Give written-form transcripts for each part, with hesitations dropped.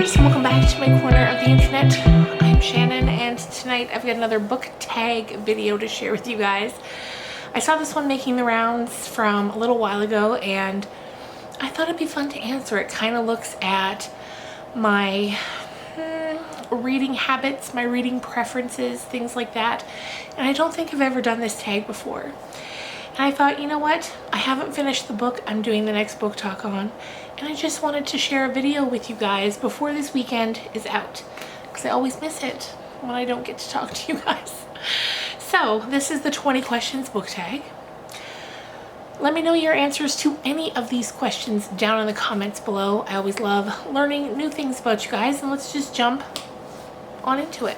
readers, welcome back to my corner of the internet. I'm Shannon, and tonight I've got another book tag video to share with you guys. I saw this one making the rounds from a little while ago, and I thought it'd be fun to answer. It kind of looks at my reading habits, my reading preferences, things like that. And I don't think I've ever done this tag before. And I thought, you know what? I haven't finished the book I'm doing the next book talk on, and I just wanted to share a video with you guys before this weekend is out, because I always miss it when I don't get to talk to you guys. So this is the 20 questions book tag. Let me know your answers to any of these questions down in the comments below. I always love learning new things about you guys, and let's just jump on into it.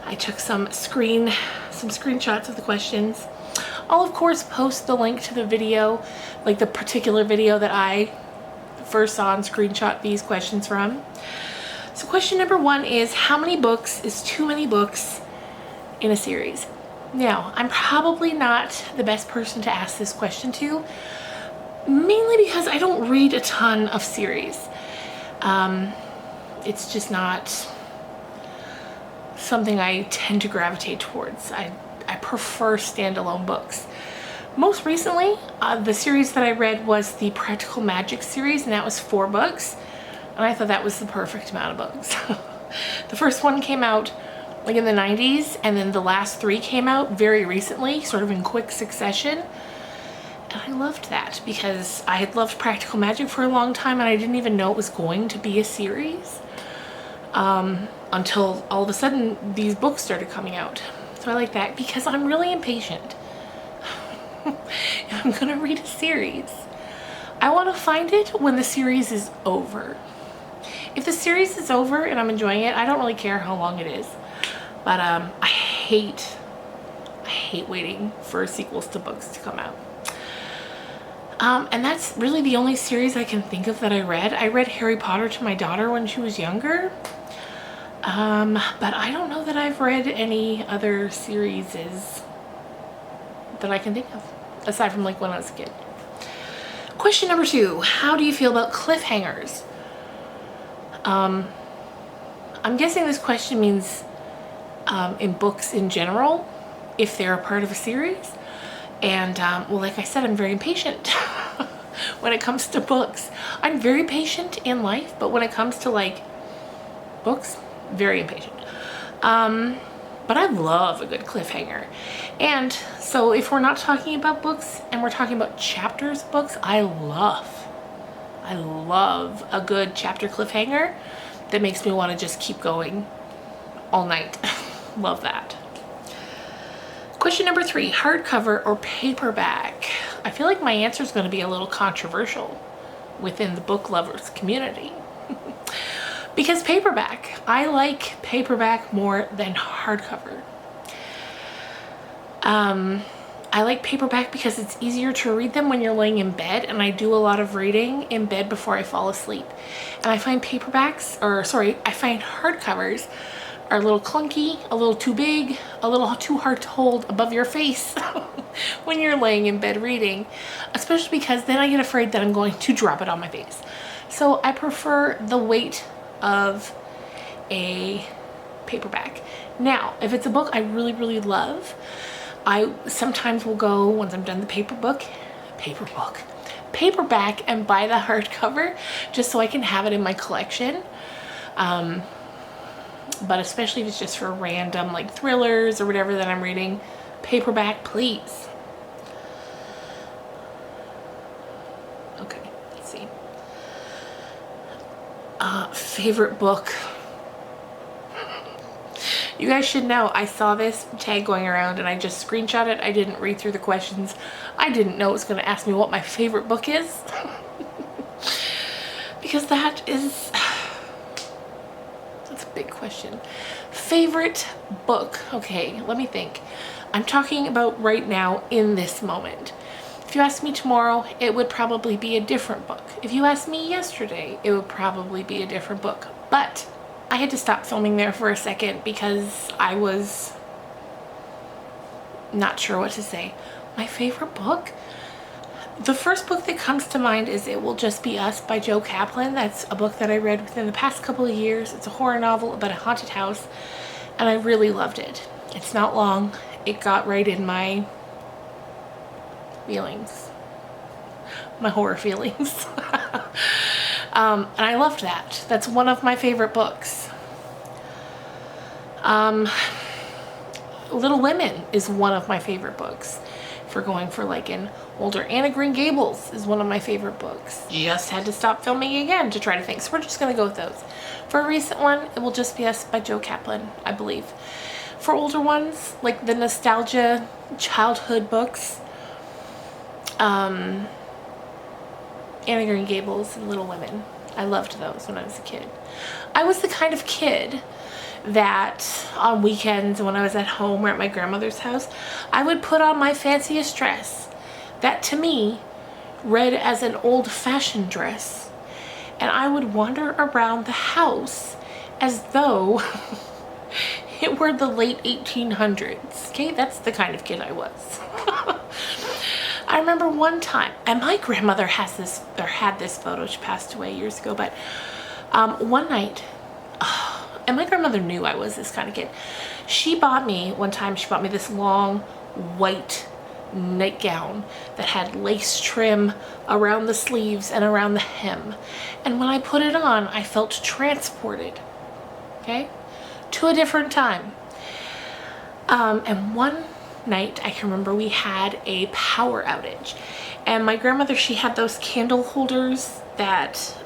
I took some screenshots of the questions. I'll of course post the link to the video, like the particular video that I first saw and screenshot these questions from. So question number 1 is, how many books is too many books in a series? Now, I'm probably not the best person to ask this question to, mainly because I don't read a ton of series. It's just not something I tend to gravitate towards. I prefer standalone books. Most recently, the series that I read was the Practical Magic series, and that was 4 books, and I thought that was the perfect amount of books. The first one came out like in the 90s, and then the last 3 came out very recently, sort of in quick succession, and I loved that because I had loved Practical Magic for a long time, and I didn't even know it was going to be a series until all of a sudden these books started coming out. So I like that because I'm really impatient. If I'm gonna read a series, I want to find it when the series is over. If the series is over and I'm enjoying it, I don't really care how long it is. But I hate waiting for sequels to books to come out. And that's really the only series I can think of that I read. I read Harry Potter to my daughter when she was younger. But I don't know that I've read any other series that I can think of, aside from like when I was a kid. Question number 2, how do you feel about cliffhangers? I'm guessing this question means in books in general, if they're a part of a series. And well, like I said, I'm very impatient when it comes to books. I'm very patient in life, but when it comes to like books, very impatient. But I love a good cliffhanger. And so if we're not talking about books and we're talking about chapters of books, I love a good chapter cliffhanger that makes me want to just keep going all night. Love that. Question number 3, hardcover or paperback? I feel like my answer is going to be a little controversial within the book lovers community. Because paperback, I like paperback more than hardcover. I like paperback because it's easier to read them when you're laying in bed, and I do a lot of reading in bed before I fall asleep. And I find I find hardcovers are a little clunky, a little too big, a little too hard to hold above your face when you're laying in bed reading, especially because then I get afraid that I'm going to drop it on my face. So I prefer the weight of a paperback. Now, if it's a book I really, really love, I sometimes will go, once I'm done the paperback, and buy the hardcover just so I can have it in my collection. But especially if it's just for random like thrillers or whatever that I'm reading, paperback, please. Okay, let's see. Favorite book. You guys should know I saw this tag going around and I just screenshot it. I didn't read through the questions. I didn't know it was going to ask me what my favorite book is. Because that's a big question. Favorite book. Okay, let me think. I'm talking about right now in this moment. If you ask me tomorrow, it would probably be a different book. If you asked me yesterday, it would probably be a different book. But I had to stop filming there for a second because I was not sure what to say. My favorite book? The first book that comes to mind is It Will Just Be Us by Joe Kaplan. That's a book that I read within the past couple of years. It's a horror novel about a haunted house, and I really loved it. It's not long. It got right in my feelings, my horror feelings. And I loved that. That's one of my favorite books. Little Women is one of my favorite books. If we're going for like an older, Anna Green Gables is one of my favorite books. Just had to stop filming again to try to think. So we're just gonna go with those. For a recent one, It Will Just Be Us by Joe Kaplan, I believe. For older ones, like the nostalgia childhood books, Anna Green Gables and Little Women. I loved those when I was a kid. I was the kind of kid that on weekends when I was at home or at my grandmother's house, I would put on my fanciest dress that to me read as an old-fashioned dress, and I would wander around the house as though it were the late 1800s. Okay, that's the kind of kid I was. I remember one time, and my grandmother has this, or had this photo, she passed away years ago, but one night, and my grandmother knew I was this kind of kid. She bought me, one time she bought me this long white nightgown that had lace trim around the sleeves and around the hem. And when I put it on, I felt transported, okay, to a different time. And one night I can remember we had a power outage, and my grandmother, she had those candle holders that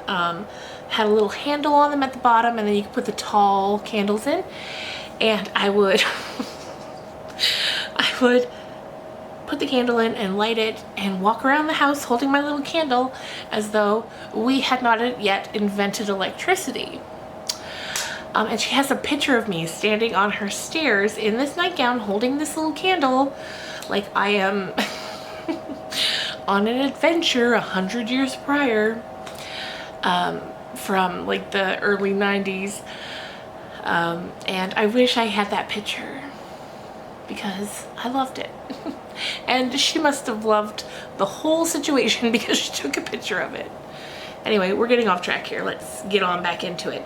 had a little handle on them at the bottom, and then you could put the tall candles in, and I would I would put the candle in and light it and walk around the house holding my little candle as though we had not yet invented electricity. And she has a picture of me standing on her stairs in this nightgown holding this little candle like I am on an adventure 100 years prior, from like the early 90s. And I wish I had that picture because I loved it. And she must have loved the whole situation because she took a picture of it. Anyway, we're getting off track here. Let's get on back into it.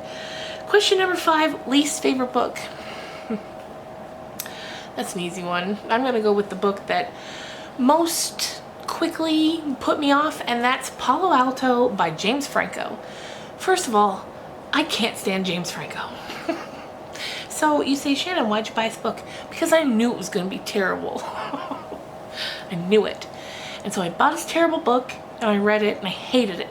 Question number 5, least favorite book. That's an easy one. I'm gonna go with the book that most quickly put me off, and that's Palo Alto by James Franco. First of all, I can't stand James Franco. So you say, Shannon, why'd you buy this book? Because I knew it was gonna be terrible. I knew it. And so I bought this terrible book and I read it and I hated it.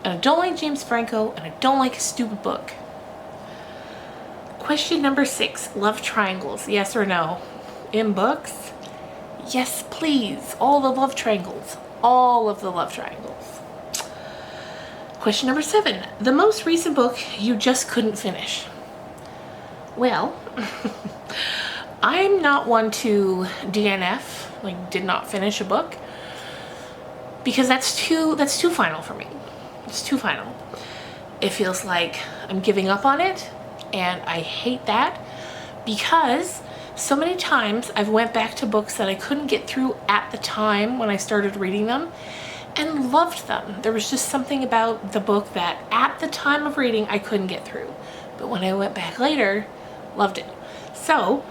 And I don't like James Franco, and I don't like his stupid book. Question number 6, love triangles, yes or no? In books? Yes, please. All the love triangles. All of the love triangles. Question number 7, the most recent book you just couldn't finish. Well, I'm not one to DNF, like did not finish a book, because that's too final for me. It's too final. It feels like I'm giving up on it, and I hate that because so many times I've went back to books that I couldn't get through at the time when I started reading them and loved them. There was just something about the book that at the time of reading I couldn't get through, but when I went back later, loved it. So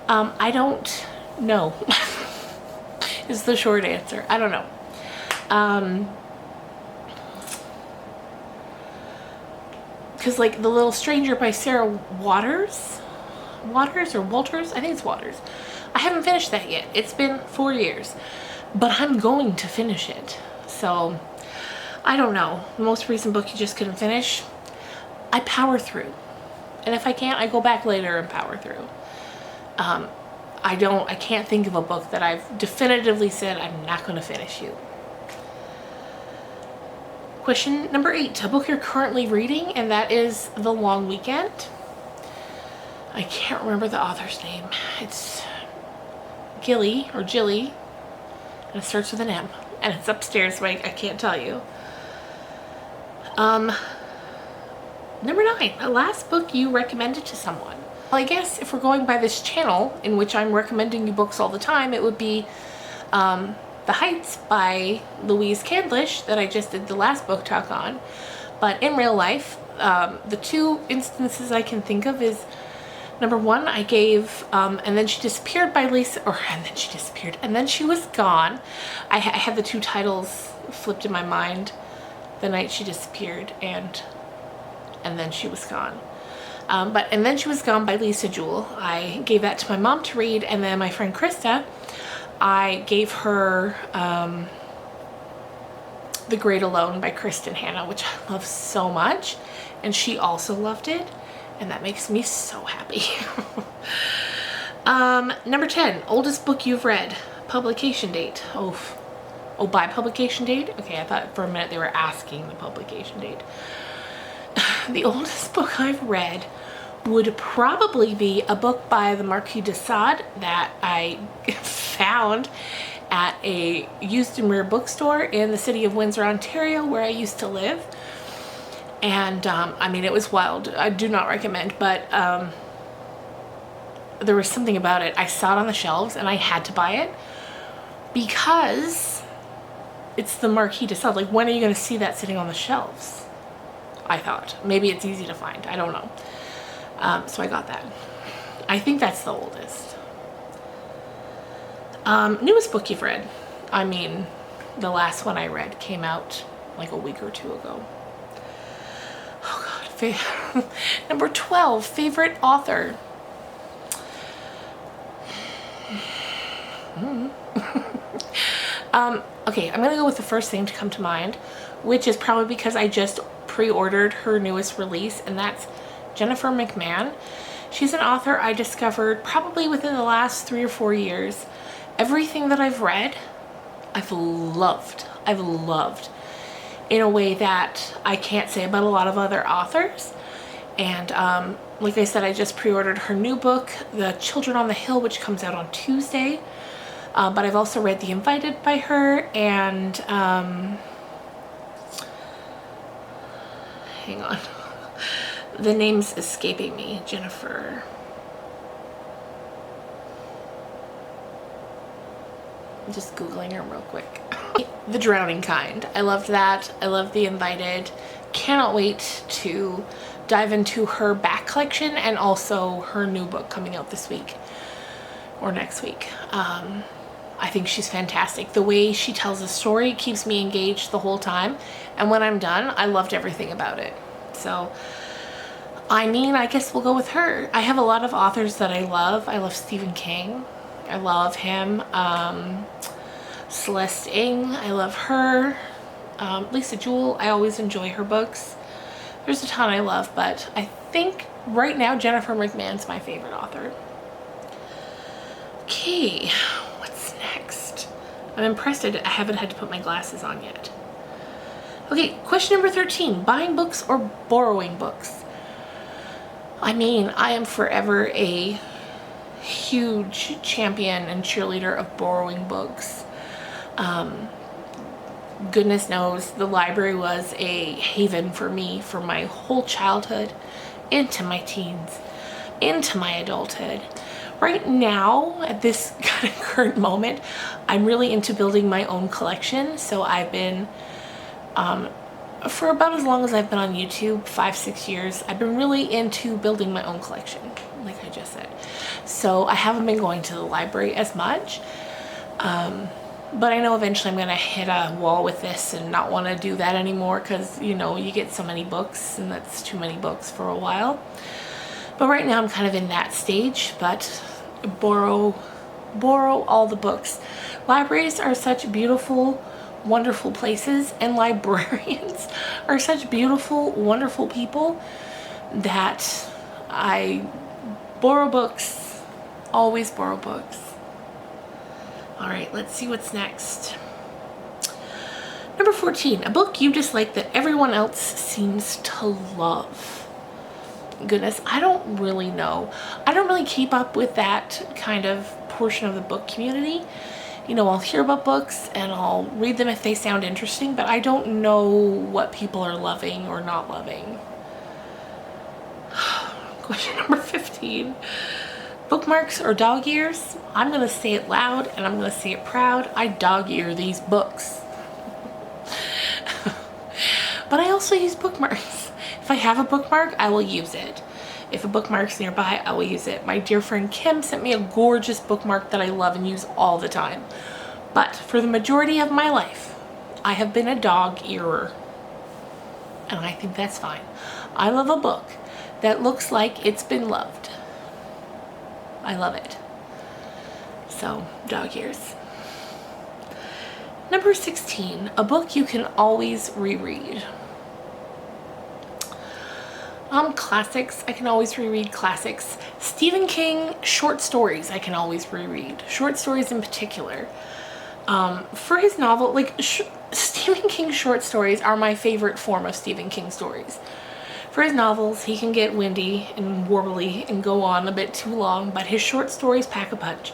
I don't know is the short answer. I don't know. Because like The Little Stranger by Sarah Waters, I think it's Waters. I haven't finished that yet. It's been 4 years, but I'm going to finish it. So I don't know. The most recent book you just couldn't finish, I power through. And if I can't, I go back later and power through. I can't think of a book that I've definitively said I'm not going to finish you. Question number 8, a book you're currently reading, and that is The Long Weekend. I can't remember the author's name. It's Gilly, or Jilly, and it starts with an M, and it's upstairs, but I can't tell you. Number 9, the last book you recommended to someone. Well, I guess if we're going by this channel, in which I'm recommending you books all the time, it would be The Heights by Louise Candlish that I just did the last book talk on. But in real life, the two instances I can think of is, number one, I gave And Then She Disappeared by Lisa, And Then She Disappeared, And Then She Was Gone. I had the two titles flipped in my mind, The Night She Disappeared and Then She Was Gone. But And Then She Was Gone by Lisa Jewell, I gave that to my mom to read, and then my friend Krista, I gave her The Great Alone by Kristen Hanna, which I love so much, and she also loved it, and that makes me so happy. Number 10, oldest book you've read, publication date. Oh, by publication date? Okay, I thought for a minute they were asking the publication date. The oldest book I've read would probably be a book by the Marquis de Sade that I found at a used and rare bookstore in the city of Windsor, Ontario, where I used to live. And I mean, it was wild. I do not recommend, but there was something about it. I saw it on the shelves and I had to buy it because it's the Marquis de Sade. Like, when are you going to see that sitting on the shelves? I thought. Maybe it's easy to find. I don't know. So I got that. I think that's the oldest. Newest book you've read. I mean, the last one I read came out like a week or two ago. Oh God. Number 12, favorite author. Okay, I'm gonna go with the first thing to come to mind, which is probably because I just pre-ordered her newest release, and that's Jennifer McMahon. She's an author I discovered probably within the last 3 or 4 years. Everything that I've read, I've loved. I've loved in a way that I can't say about a lot of other authors. And like I said, I just pre-ordered her new book, The Children on the Hill, which comes out on Tuesday. But I've also read The Invited by her, and hang on. The name's escaping me. Jennifer. I'm just Googling her real quick. The Drowning Kind. I loved that. I love The Invited. Cannot wait to dive into her back collection and also her new book coming out this week or next week. I think she's fantastic. The way she tells a story keeps me engaged the whole time. And when I'm done, I loved everything about it. So, I mean, I guess we'll go with her. I have a lot of authors that I love. I love Stephen King. I love him. Celeste Ng, I love her. Lisa Jewell, I always enjoy her books. There's a ton I love, but I think right now Jennifer McMahon's my favorite author. Okay, what's next? I'm impressed I haven't had to put my glasses on yet. Okay, question number 13, buying books or borrowing books? I mean, I am forever a huge champion and cheerleader of borrowing books. Goodness knows the library was a haven for me for my whole childhood, into my teens, into my adulthood. Right now, at this kind of current moment, I'm really into building my own collection. So I've been, for about as long as I've been on YouTube, 5-6 years, I've been really into building my own collection, like I just said. So I haven't been going to the library as much. But I know eventually I'm going to hit a wall with this and not want to do that anymore because, you know, you get so many books and that's too many books for a while. But right now I'm kind of in that stage, but borrow all the books. Libraries are such beautiful, wonderful places, and librarians are such beautiful, wonderful people that I borrow books, always borrow books. All right, let's see what's next. Number 14, a book you dislike that everyone else seems to love. Goodness, I don't really know. I don't really keep up with that kind of portion of the book community. You know, I'll hear about books and I'll read them if they sound interesting, but I don't know what people are loving or not loving. Question number 15. Bookmarks or dog ears? I'm gonna say it loud and I'm gonna say it proud. I dog ear these books. But I also use bookmarks. If I have a bookmark, I will use it. If a bookmark's nearby, I will use it. My dear friend Kim sent me a gorgeous bookmark that I love and use all the time. But for the majority of my life, I have been a dog earer. And I think that's fine. I love a book that looks like it's been loved. I love it. So, dog ears. Number 16, a book you can always reread. Classics, I can always reread classics. Stephen King short stories, I can always reread. Short stories in particular. For his novel, like Stephen King short stories are my favorite form of Stephen King stories. For his novels, he can get windy and warbly and go on a bit too long, but his short stories pack a punch.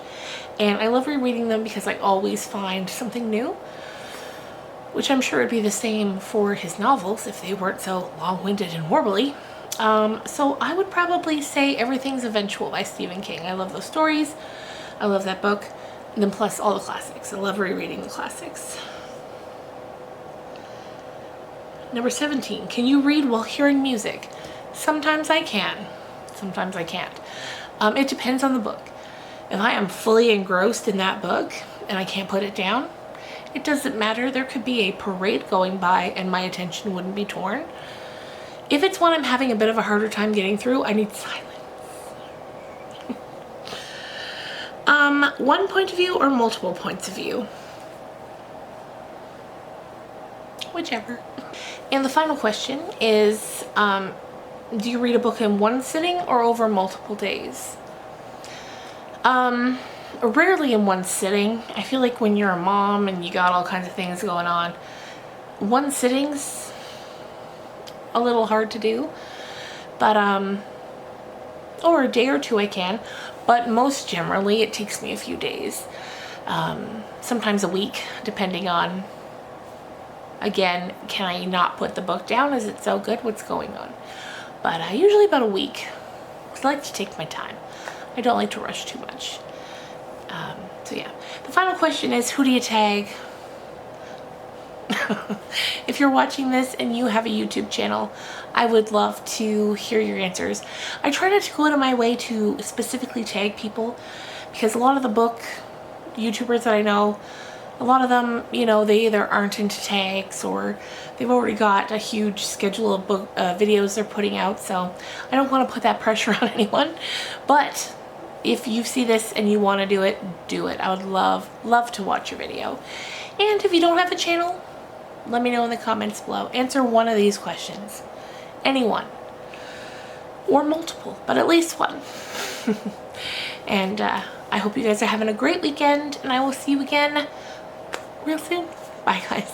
And I love rereading them because I always find something new, which I'm sure would be the same for his novels if they weren't so long-winded and warbly. So I would probably say Everything's Eventual by Stephen King. I love those stories. I love that book. And then plus all the classics. I love rereading the classics. Number 17, can you read while hearing music? Sometimes I can. Sometimes I can't. It depends on the book. If I am fully engrossed in that book and I can't put it down, it doesn't matter. There could be a parade going by and my attention wouldn't be torn. If it's one I'm having a bit of a harder time getting through, I need silence. One point of view or multiple points of view? Whichever. And the final question is, do you read a book in one sitting or over multiple days? Rarely in one sitting. I feel like when you're a mom and you got all kinds of things going on, one sitting's a little hard to do. But, or a day or two I can, but most generally it takes me a few days. Sometimes a week, depending on, again, can I not put the book down? Is it so good? What's going on? But usually about a week. I like to take my time. I don't like to rush too much. So yeah. The final question is, who do you tag? If you're watching this and you have a YouTube channel, I would love to hear your answers. I try not to go out of my way to specifically tag people because a lot of the book YouTubers that I know, a lot of them, you know, they either aren't into tags or they've already got a huge schedule of book videos they're putting out, so I don't want to put that pressure on anyone. But if you see this and you want to do it, do it. I would love to watch your video. And if you don't have a channel, let me know in the comments below. Answer one of these questions. Any one. Or multiple, but at least one. And I hope you guys are having a great weekend, and I will see you again real soon. Bye, guys.